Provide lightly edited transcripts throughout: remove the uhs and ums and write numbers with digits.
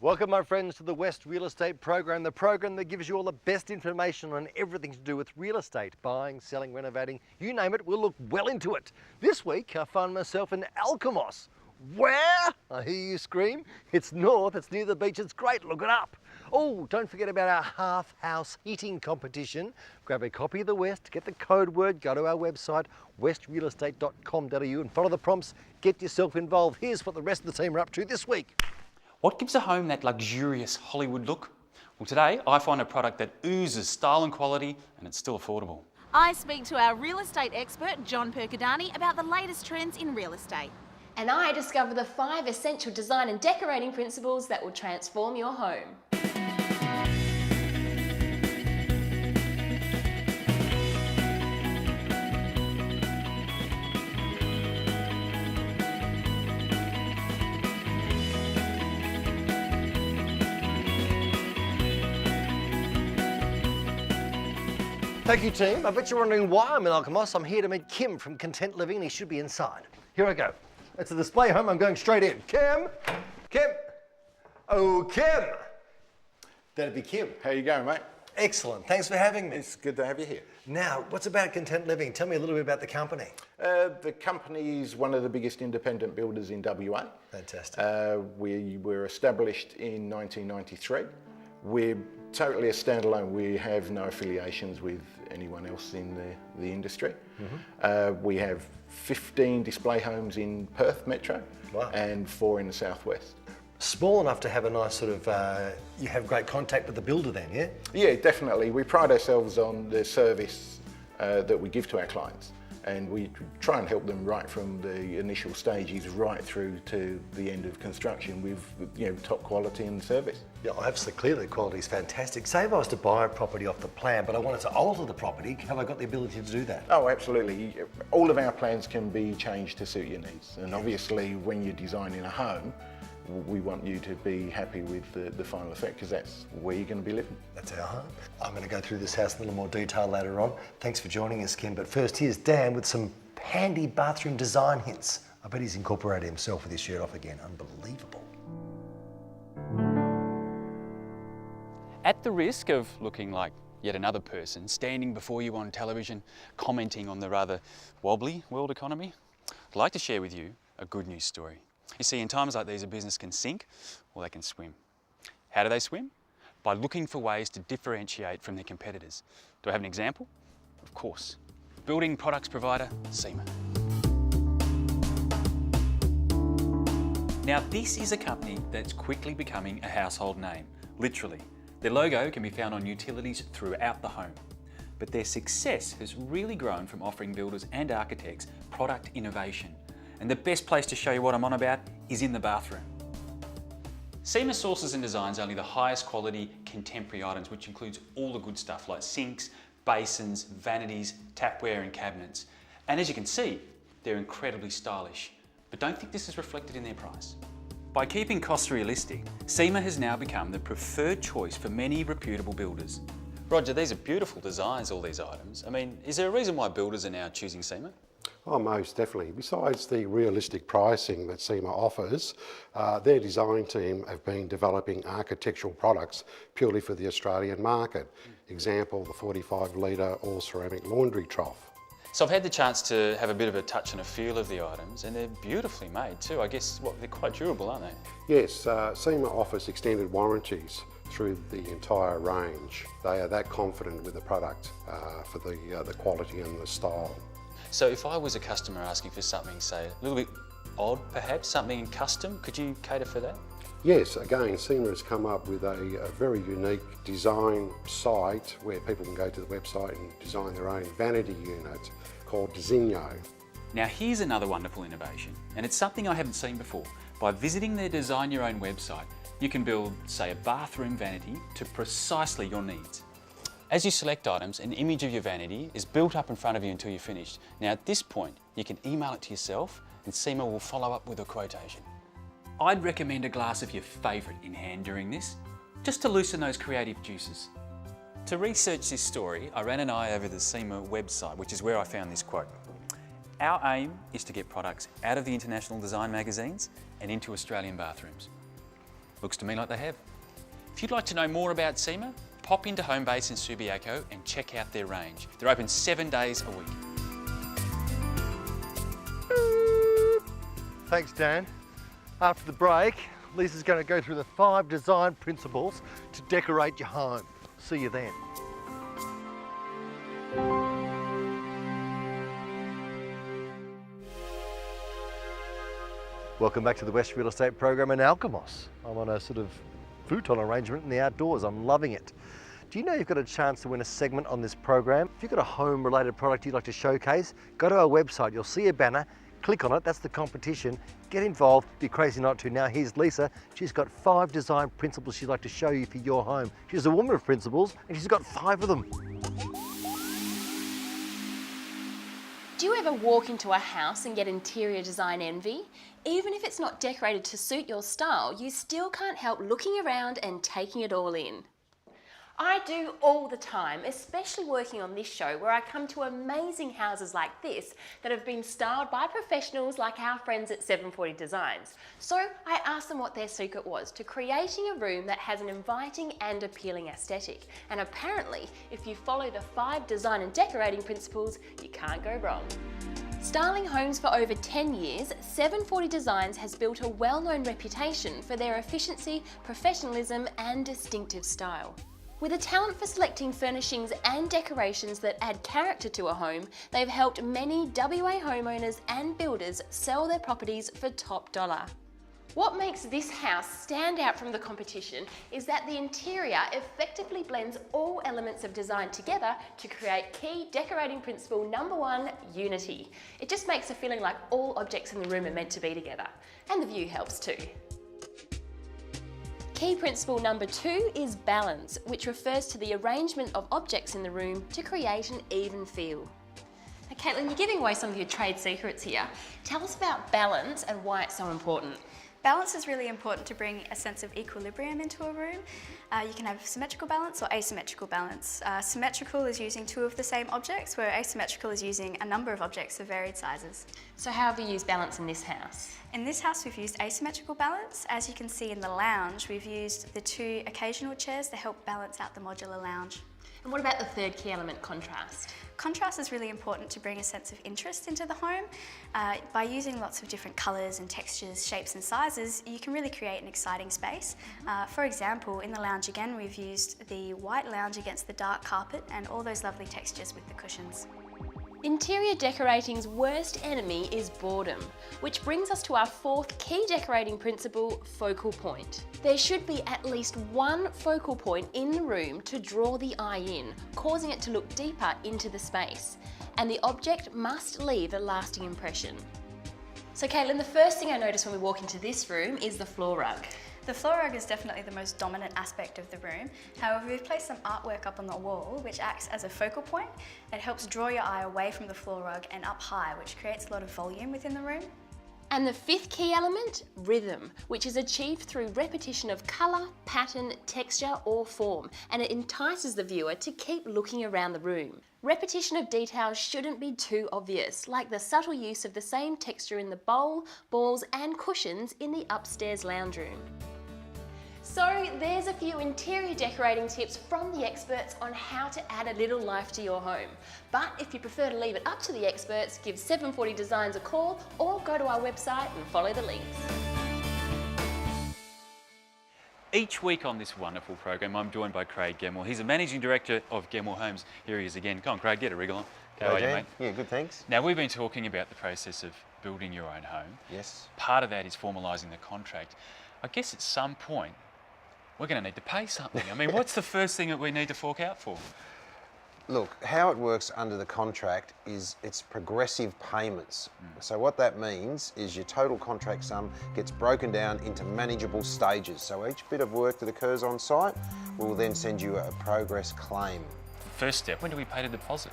Welcome, my friends, to the West Real Estate Program, the program that gives you all the best information on everything to do with real estate, buying, selling, renovating, you name it, we'll look well into it. This week, I find myself in Alkimos. Where? I hear you scream. It's north, it's near the beach, it's great, look it up. Oh, don't forget about our half-house heating competition. Grab a copy of the West, get the code word, go to our website, westrealestate.com.au and follow the prompts, get yourself involved. Here's what the rest of the team are up to this week. What gives a home that luxurious Hollywood look? Well, today I find a product that oozes style and quality, and it's still affordable. I speak to our real estate expert, John Perkadani, about the latest trends in real estate. And I discover the 5 essential design and decorating principles that will transform your home. Thank you, team. I bet you're wondering why I'm in Alkimos. I'm here to meet Kim from Content Living, and he should be inside. Here I go. It's a display home. I'm going straight in. Kim? Oh, Kim! That'd be Kim. How you going, mate? Excellent. Thanks for having me. It's good to have you here. Now, what's about Content Living? Tell me a little bit about the company. The company is one of the biggest independent builders in WA. Fantastic. We were established in 1993. We're totally a standalone. We have no affiliations with anyone else in the industry. Mm-hmm. We have 15 display homes in Perth Metro. Wow. And 4 in the southwest. Small enough to have a nice sort of, you have great contact with the builder then, yeah? Yeah, definitely. We pride ourselves on the service that we give to our clients. And we try and help them right from the initial stages right through to the end of construction with, you know, top quality and service. Yeah, absolutely. Clearly the quality is fantastic. Say if I was to buy a property off the plan, but I wanted to alter the property, have I got the ability to do that? Oh, absolutely. All of our plans can be changed to suit your needs. And obviously when you're designing a home, we want you to be happy with the final effect, because that's where you're going to be living. That's our home. I'm going to go through this house in a little more detail later on. Thanks for joining us, Kim. But first, here's Dan with some handy bathroom design hints. I bet he's incorporated himself with his shirt off again. Unbelievable. At the risk of looking like yet another person standing before you on television, commenting on the rather wobbly world economy, I'd like to share with you a good news story. You see, in times like these, a business can sink or they can swim. How do they swim? By looking for ways to differentiate from their competitors. Do I have an example? Of course. Building products provider, ch7. Now, this is a company that's quickly becoming a household name, literally. Their logo can be found on utilities throughout the home. But their success has really grown from offering builders and architects product innovation. And the best place to show you what I'm on about is in the bathroom. ch7 sources and designs only the highest quality contemporary items, which includes all the good stuff like sinks, basins, vanities, tapware and cabinets. And as you can see, they're incredibly stylish. But don't think this is reflected in their price. By keeping costs realistic, ch7 has now become the preferred choice for many reputable builders. Roger, these are beautiful designs, all these items. I mean, is there a reason why builders are now choosing ch7? Oh, most definitely. Besides the realistic pricing that ch7 offers, their design team have been developing architectural products purely for the Australian market. Example, the 45-litre all-ceramic laundry trough. So I've had the chance to have a bit of a touch and a feel of the items, and they're beautifully made too. I guess, they're quite durable, aren't they? Yes, ch7 offers extended warranties through the entire range. They are that confident with the product for the quality and the style. So if I was a customer asking for something, say, a little bit odd perhaps, something custom, could you cater for that? Yes, again, ch7 has come up with a very unique design site where people can go to the website and design their own vanity unit called Zinyo. Now here's another wonderful innovation, and it's something I haven't seen before. By visiting their Design Your Own website, you can build, say, a bathroom vanity to precisely your needs. As you select items, an image of your vanity is built up in front of you until you're finished. Now at this point, you can email it to yourself and ch7 will follow up with a quotation. I'd recommend a glass of your favourite in hand during this, just to loosen those creative juices. To research this story, I ran an eye over the ch7 website, which is where I found this quote. Our aim is to get products out of the international design magazines and into Australian bathrooms. Looks to me like they have. If you'd like to know more about SEMA, pop into Homebase in Subiaco and check out their range. They're open 7 days a week. Thanks, Dan. After the break, Lisa's going to go through the 5 design principles to decorate your home. See you then. Welcome back to the West Real Estate program in Alkimos. I'm on a sort of futon arrangement in the outdoors. I'm loving it. Do you know you've got a chance to win a segment on this program? If you've got a home related product you'd like to showcase, go to our website. You'll see a banner, click on it, that's the competition. Get involved, be crazy not to. Now here's Lisa. She's got 5 design principles she'd like to show you for your home. She's a woman of principles and she's got 5 of them. Do you ever walk into a house and get interior design envy? Even if it's not decorated to suit your style, you still can't help looking around and taking it all in. I do all the time, especially working on this show where I come to amazing houses like this that have been styled by professionals like our friends at 740 Designs. So I asked them what their secret was to creating a room that has an inviting and appealing aesthetic. And apparently, if you follow the 5 design and decorating principles, you can't go wrong. Styling homes for over 10 years, 740 Designs has built a well-known reputation for their efficiency, professionalism and distinctive style. With a talent for selecting furnishings and decorations that add character to a home, they've helped many WA homeowners and builders sell their properties for top dollar. What makes this house stand out from the competition is that the interior effectively blends all elements of design together to create key decorating principle number 1, unity. It just makes a feeling like all objects in the room are meant to be together. And the view helps too. Key principle number 2 is balance, which refers to the arrangement of objects in the room to create an even feel. Now, Caitlin, you're giving away some of your trade secrets here. Tell us about balance and why it's so important. Balance is really important to bring a sense of equilibrium into a room. You can have symmetrical balance or asymmetrical balance. Symmetrical is using 2 of the same objects, where asymmetrical is using a number of objects of varied sizes. So how have you used balance in this house? In this house we've used asymmetrical balance. As you can see in the lounge, we've used the 2 occasional chairs to help balance out the modular lounge. And what about the third key element, contrast? Contrast is really important to bring a sense of interest into the home. By using lots of different colours and textures, shapes and sizes, you can really create an exciting space. For example, in the lounge again, we've used the white lounge against the dark carpet and all those lovely textures with the cushions. Interior decorating's worst enemy is boredom, which brings us to our 4th key decorating principle, focal point. There should be at least one focal point in the room to draw the eye in, causing it to look deeper into the space. And the object must leave a lasting impression. So Caitlin, the first thing I notice when we walk into this room is the floor rug. The floor rug is definitely the most dominant aspect of the room. However, we've placed some artwork up on the wall which acts as a focal point. It helps draw your eye away from the floor rug and up high, which creates a lot of volume within the room. And the 5th key element, rhythm, which is achieved through repetition of colour, pattern, texture or form, and it entices the viewer to keep looking around the room. Repetition of details shouldn't be too obvious, like the subtle use of the same texture in the bowl, balls and cushions in the upstairs lounge room. So there's a few interior decorating tips from the experts on how to add a little life to your home. But if you prefer to leave it up to the experts, give 740 Designs a call or go to our website and follow the links. Each week on this wonderful program, I'm joined by Craig Gemmell. He's the Managing Director of Gemmell Homes. Here he is again. Come on, Craig, get a wriggle on. How are you, mate? Yeah, good, thanks. Now, we've been talking about the process of building your own home. Yes. Part of that is formalising the contract. I guess at some point, we're going to need to pay something. I mean, what's the first thing that we need to fork out for? Look, how it works under the contract is it's progressive payments. So what that means is your total contract sum gets broken down into manageable stages. So each bit of work that occurs on site will then send you a progress claim. First step, when do we pay the deposit?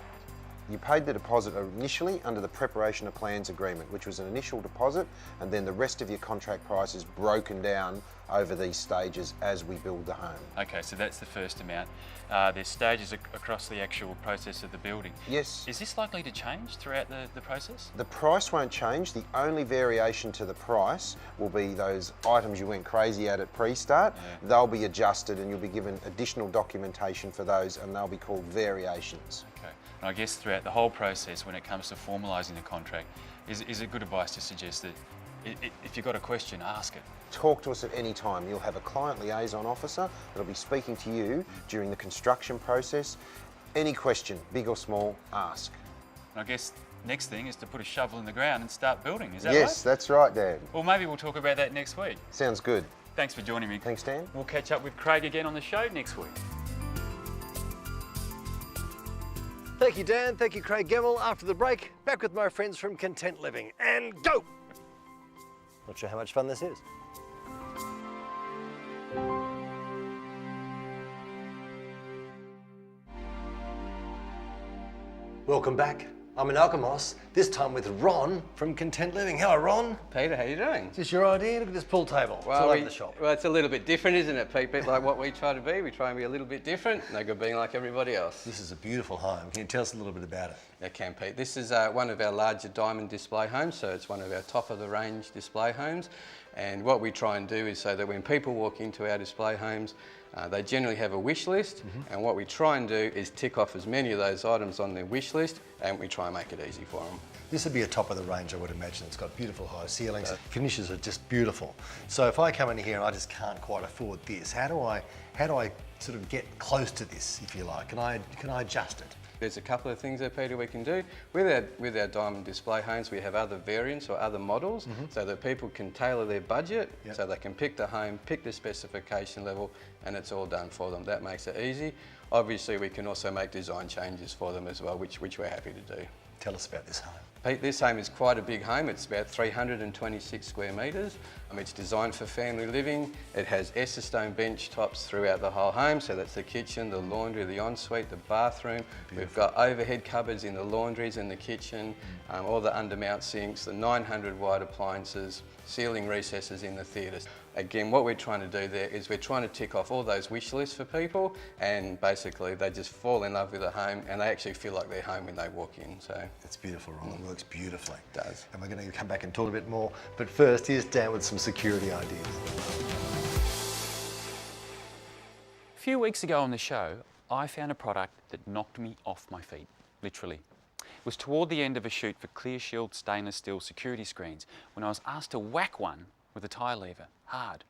You paid the deposit initially under the preparation of plans agreement, which was an initial deposit, and then the rest of your contract price is broken down over these stages as we build the home. Okay, so that's the first amount. There's stages across the actual process of the building. Yes. Is this likely to change throughout the process? The price won't change. The only variation to the price will be those items you went crazy at pre-start. Yeah. They'll be adjusted and you'll be given additional documentation for those, and they'll be called variations. Okay. And I guess throughout the whole process, when it comes to formalising the contract, is it good advice to suggest that if you've got a question, ask it? Talk to us at any time. You'll have a client liaison officer that'll be speaking to you during the construction process. Any question, big or small, ask. And I guess next thing is to put a shovel in the ground and start building, is that right? Yes, that's right, Dan. Well, maybe we'll talk about that next week. Sounds good. Thanks for joining me. Thanks, Dan. We'll catch up with Craig again on the show next week. Thank you, Dan. Thank you, Craig Gemmell. After the break, back with my friends from Content Living. And go! Not sure how much fun this is. Welcome back. I'm in Alkimos, this time with Ron from Content Living. Hello, Ron. Peter, how you doing? Is this your idea? Look at this pool table. It's all over the shop. Well, it's a little bit different, isn't it, Pete? Bit like what we try to be. We try and be a little bit different, no good being like everybody else. This is a beautiful home. Can you tell us a little bit about it? I can, Pete. This is one of our larger diamond display homes, so it's one of our top-of-the-range display homes. And what we try and do is so that when people walk into our display homes, they generally have a wish list, and what we try and do is tick off as many of those items on their wish list, and we try and make it easy for them. This would be a top of the range, I would imagine. It's got beautiful high ceilings. Finishes are just beautiful. So if I come in here and I just can't quite afford this, how do I sort of get close to this, if you like? Can I adjust it? There's a couple of things there, Peter, we can do. With our diamond display homes, we have other variants or other models so that people can tailor their budget, so they can pick the home, pick the specification level, and it's all done for them. That makes it easy. Obviously, we can also make design changes for them as well, which we're happy to do. Tell us about this home. Pete, this home is quite a big home. It's about 326 square metres. It's designed for family living. It has Esther bench tops throughout the whole home. So that's the kitchen, the laundry, the ensuite, the bathroom. Beautiful. We've got overhead cupboards in the laundries and the kitchen, all the undermount sinks, the 900 watt appliances, ceiling recesses in the theatres. Again, what we're trying to do there is we're trying to tick off all those wish lists for people, and basically they just fall in love with the home and they actually feel like they're home when they walk in. So it's beautiful, Ron. It works beautifully. It does. And we're going to come back and talk a bit more. But first, here's Dan with some security ideas. A few weeks ago on the show, I found a product that knocked me off my feet, literally. It was toward the end of a shoot for Clear Shield stainless steel security screens when I was asked to whack one with a tie lever, hard.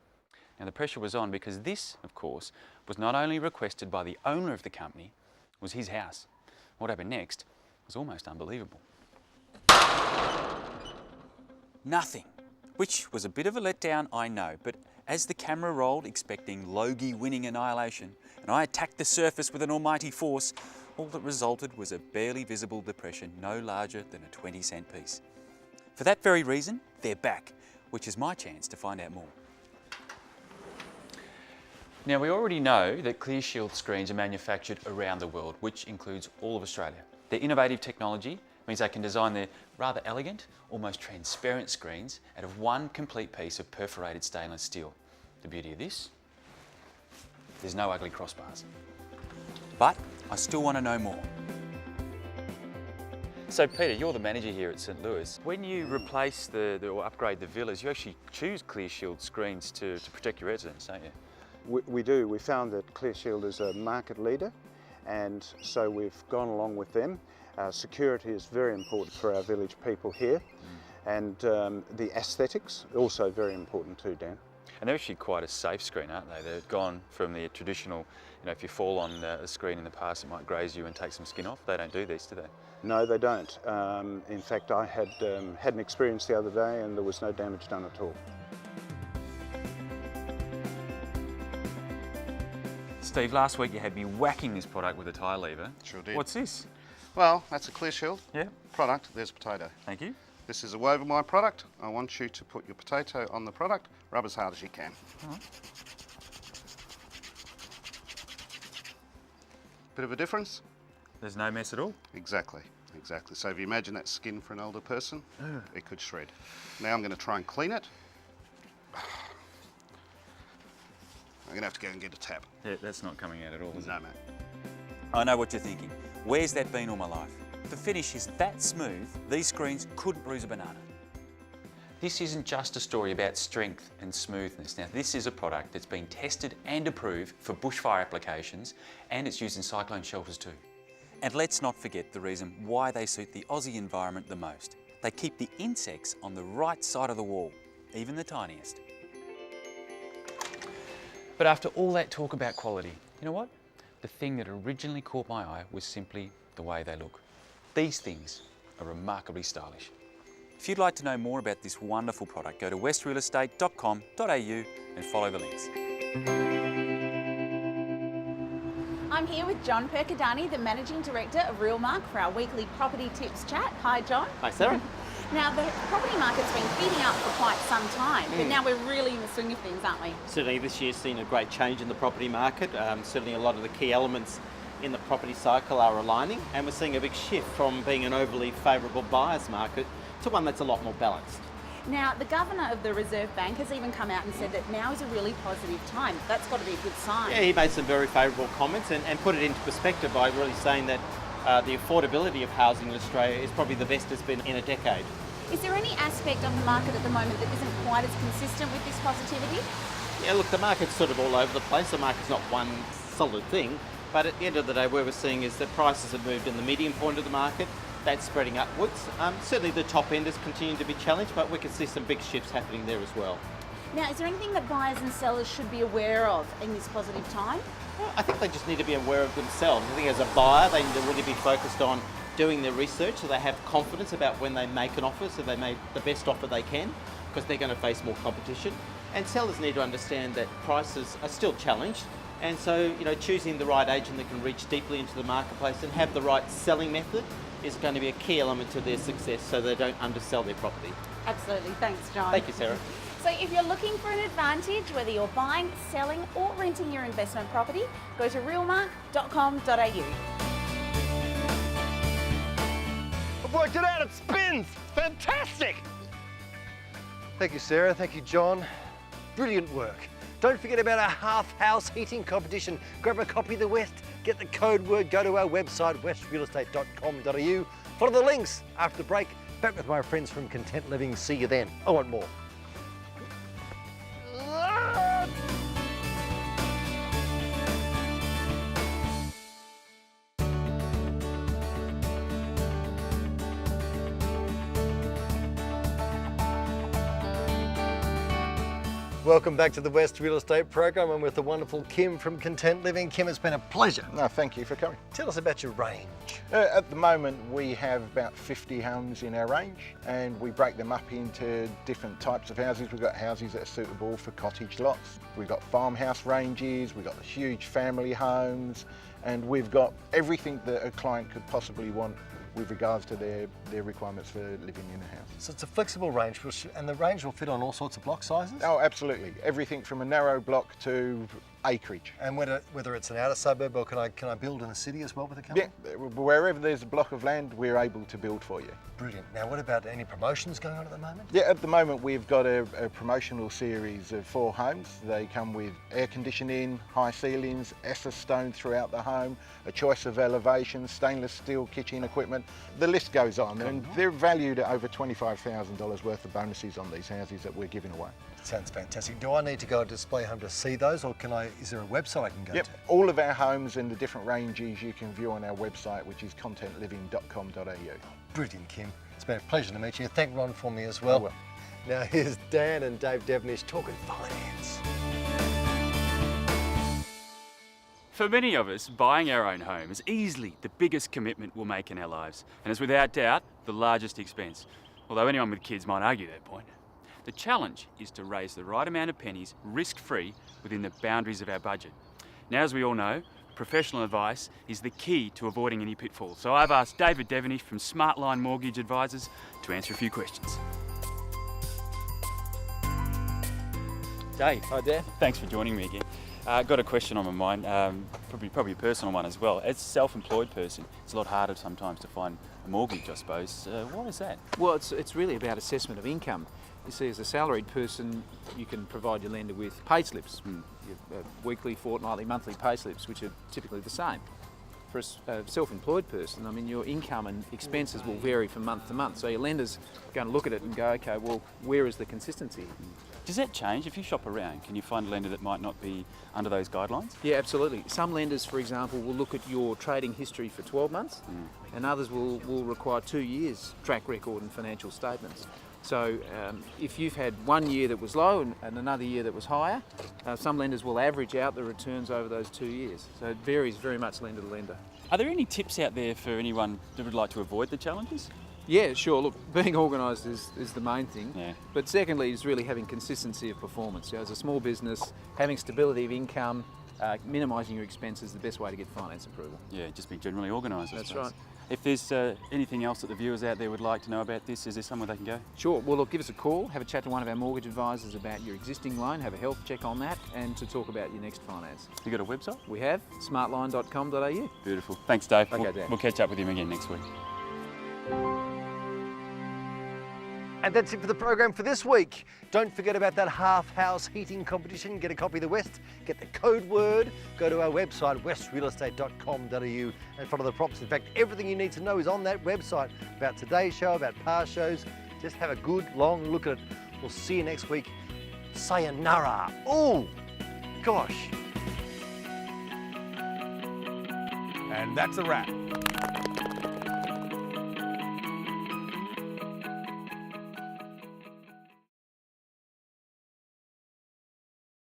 Now the pressure was on because this, of course, was not only requested by the owner of the company, it was his house. What happened next was almost unbelievable. Nothing, which was a bit of a letdown, I know, but as the camera rolled expecting Logie winning annihilation, and I attacked the surface with an almighty force, all that resulted was a barely visible depression no larger than a 20-cent piece. For that very reason, they're back, which is my chance to find out more. Now, we already know that Clear Shield screens are manufactured around the world, which includes all of Australia. Their innovative technology means they can design their rather elegant, almost transparent screens out of one complete piece of perforated stainless steel. The beauty of this? There's no ugly crossbars. But I still want to know more. So Peter, you're the manager here at St. Louis. When you replace or upgrade the villas, you actually choose Clear Shield screens to protect your residents, don't you? We do. We found that Clear Shield is a market leader, and so we've gone along with them. Security is very important for our village people here, and the aesthetics also very important too, Dan. And they're actually quite a safe screen, aren't they? They've gone from the traditional, if you fall on a screen in the past, it might graze you and take some skin off. They don't do these, do they? No, they don't. In fact, I had an experience the other day and there was no damage done at all. Steve, last week you had me whacking this product with a tie lever. Sure did. What's this? Well, that's a Clear Shield Yeah. product. There's potato. Thank you. This is a woven wire product. I want you to put your potato on the product, rub as hard as you can. Bit of a difference? There's no mess at all? Exactly, exactly. So if you imagine that skin for an older person, it could shred. Now I'm going to try and clean it. going to have to go and get a tap. That's not coming out at all, is it? No, mate. I know what you're thinking. Where's that been all my life? The finish is that smooth, these screens couldn't bruise a banana. This isn't just a story about strength and smoothness. Now, this is a product that's been tested and approved for bushfire applications, and it's used in cyclone shelters too. And let's not forget the reason why they suit the Aussie environment the most. They keep the insects on the right side of the wall, even the tiniest. But after all that talk about quality, you know what? The thing that originally caught my eye was simply the way they look. These things are remarkably stylish. If you'd like to know more about this wonderful product, go to westrealestate.com.au and follow the links. I'm here with John Perkadani, the Managing Director of Realmark, for our weekly property tips chat. Hi, John. Hi, Sarah. Now, the property market's been heating up for quite some time, but now we're really in the swing of things, aren't we? Certainly this year's seen a great change in the property market. Certainly a lot of the key elements in the property cycle are aligning, and we're seeing a big shift from being an overly favourable buyer's market to one that's a lot more balanced. Now, the Governor of the Reserve Bank has even come out and said that now is a really positive time. That's got to be a good sign. Yeah, he made some very favourable comments and put it into perspective by really saying that the affordability of housing in Australia is probably the best it's been in a decade. Is there any aspect of the market at the moment that isn't quite as consistent with this positivity? Yeah, look, the market's sort of all over the place. The market's not one solid thing, but at the end of the day, where we're seeing is that prices have moved in the medium point of the market. That's spreading upwards. Certainly the top end is continuing to be challenged, but we can see some big shifts happening there as well. Now, is there anything that buyers and sellers should be aware of in this positive time? Well, I think they just need to be aware of themselves. I think as a buyer, they need to really be focused on doing their research so they have confidence about when they make an offer, so they make the best offer they can, because they're going to face more competition. And sellers need to understand that prices are still challenged, and so choosing the right agent that can reach deeply into the marketplace and have the right selling method is going to be a key element to their success, so they don't undersell their property. Absolutely. Thanks, John. Thank you, Sarah. So if you're looking for an advantage, whether you're buying, selling or renting your investment property, go to realmark.com.au. I've worked it out, it spins! Fantastic! Thank you, Sarah. Thank you, John. Brilliant work. Don't forget about our half-house heating competition. Grab a copy of the West, get the code word, go to our website, westrealestate.com.au. Follow the links after the break. Back with my friends from Content Living. See you then. I want more. Welcome back to the West Real Estate Program. I'm with the wonderful Kim from Content Living. Kim, it's been a pleasure. No, thank you for coming. Tell us about your range. At the moment, we have about 50 homes in our range, and we break them up into different types of houses. We've got houses that are suitable for cottage lots. We've got farmhouse ranges, we've got huge family homes, and we've got everything that a client could possibly want with regards to their requirements for living in a house. So it's a flexible range, and the range will fit on all sorts of block sizes? Oh, absolutely. Everything from a narrow block to acreage. And whether it's an outer suburb or can I build in a city as well with a company? Yeah, wherever there's a block of land, we're able to build for you. Brilliant. Now, what about any promotions going on at the moment? Yeah, at the moment we've got a promotional series of 4 homes. They come with air conditioning, high ceilings, Essa stone throughout the home, a choice of elevations, stainless steel kitchen equipment. The list goes on, and they're valued at over $25,000 worth of bonuses on these houses that we're giving away. Sounds fantastic. Do I need to go to display home to see those, or is there a website I can go to? All of our homes and the different ranges you can view on our website, which is contentliving.com.au. Brilliant, Kim. It's been a pleasure to meet you. Thank Ron for me as well. I will. Now here's Dan and Dave Devenish talking finance. For many of us, buying our own home is easily the biggest commitment we'll make in our lives, and is without doubt the largest expense, although anyone with kids might argue that point. The challenge is to raise the right amount of pennies risk-free within the boundaries of our budget. Now, as we all know, professional advice is the key to avoiding any pitfalls. So I've asked David Devenish from Smartline Mortgage Advisors to answer a few questions. Dave. Hi, Dan. Thanks for joining me again. Got a question on my mind, probably a personal one as well. As a self-employed person, it's a lot harder sometimes to find a mortgage, I suppose. Why is that? Well, it's really about assessment of income. You see, as a salaried person, you can provide your lender with pay slips, your, weekly, fortnightly, monthly pay slips, which are typically the same. For a self-employed person, I mean, your income and expenses will vary from month to month. So your lender's going to look at it and go, okay, well, where is the consistency? Does that change? If you shop around, can you find a lender that might not be under those guidelines? Yeah, absolutely. Some lenders, for example, will look at your trading history for 12 months, and others will require 2 years track record and financial statements. So if you've had 1 year that was low and another year that was higher, some lenders will average out the returns over those 2 years. So it varies very much lender to lender. Are there any tips out there for anyone that would like to avoid the challenges? Yeah, sure. Look, being organised is the main thing. Yeah. But secondly is really having consistency of performance. You know, as a small business, having stability of income, minimising your expenses is the best way to get finance approval. Yeah, just be generally organised. That's right. If there's anything else that the viewers out there would like to know about this, is there somewhere they can go? Sure. Well, look, give us a call, have a chat to one of our mortgage advisors about your existing loan, have a health check on that, and to talk about your next finance. You got a website? We have, smartline.com.au. Beautiful. Thanks, Dave. Okay, Dan. We'll catch up with him again next week. And that's it for the program for this week. Don't forget about that half-house heating competition. Get a copy of the West, get the code word, go to our website, westrealestate.com.au, and follow the prompts. In fact, everything you need to know is on that website about today's show, about past shows. Just have a good, long look at it. We'll see you next week. Sayonara. Oh, gosh. And that's a wrap.